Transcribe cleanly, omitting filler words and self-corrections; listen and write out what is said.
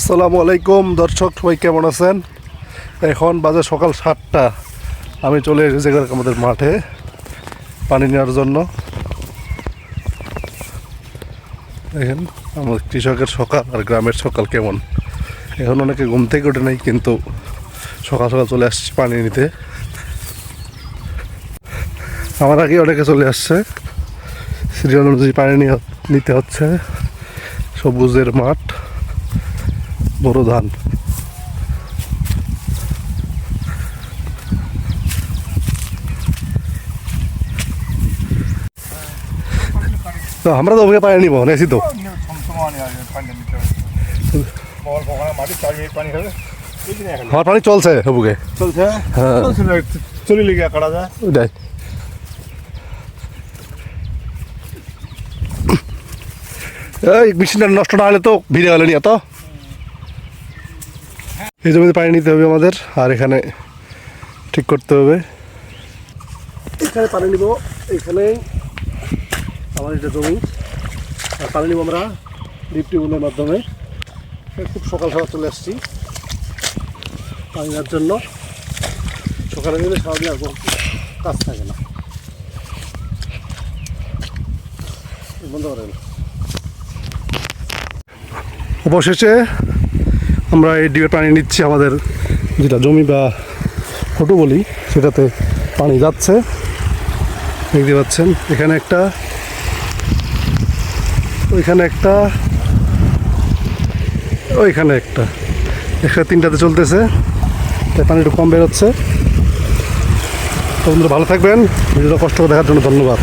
আসসালামু আলাইকুম দর্শক, সবাই কেমন আছেন? এখন বাজে সকাল 7টা। আমি চলে এসেছি আমাদের মাঠে পানি নেওয়ার জন্য। দেখেন আমাদের কৃষকের সকাল আর গ্রামের সকাল কেমন। এখন অনেকে ঘুম থেকে ওঠে নাই, কিন্তু সকাল সকাল চলে আসছে পানি নিতে। আমার আগে অনেকে চলে আসছে, সিরিয়াল অনুযায়ী পানি নিতে হচ্ছে। সবুজের মাঠ, বড় ধান। তো আমরা তো ওকে পানি নিব নেছি তো। আমার পানি চলছে হবুকে, চলছে হ্যাঁ চলে লেগে কাটা যায়। ওইটাই। এই মেশিনটা নষ্ট না হলে তো ভিড়ে গেল নিয়ে তো। এই জমিতে পানি নিতে হবে আমাদের, আর এখানে ঠিক করতে হবে। এখানে পানি নিব, এইখানে আমার এটা জমি, আর পানি নিব আমরা ডিপ টিউবওয়েলের মাধ্যমে। খুব সকাল সকাল চলে আসছি পানি নেওয়ার জন্য। সকালে গেলে সারাদিন আর কাজ থাকে না। বন্ধ করেন। অবশেষে আমরা এই ডিপের পানি নিচ্ছি। আমাদের যেটা জমি বা ফটো বলি, সেটাতে পানি যাচ্ছে, দেখতে পাচ্ছেন। এখানে একটা, ওইখানে একটা, ওইখানে একটা, একসাথে তিনটাতে চলতেছে, তাই পানি একটু কম বেরোচ্ছে। তো বন্ধুরা ভালো থাকবেন, ভিডিওটা কষ্ট করে দেখার জন্য ধন্যবাদ।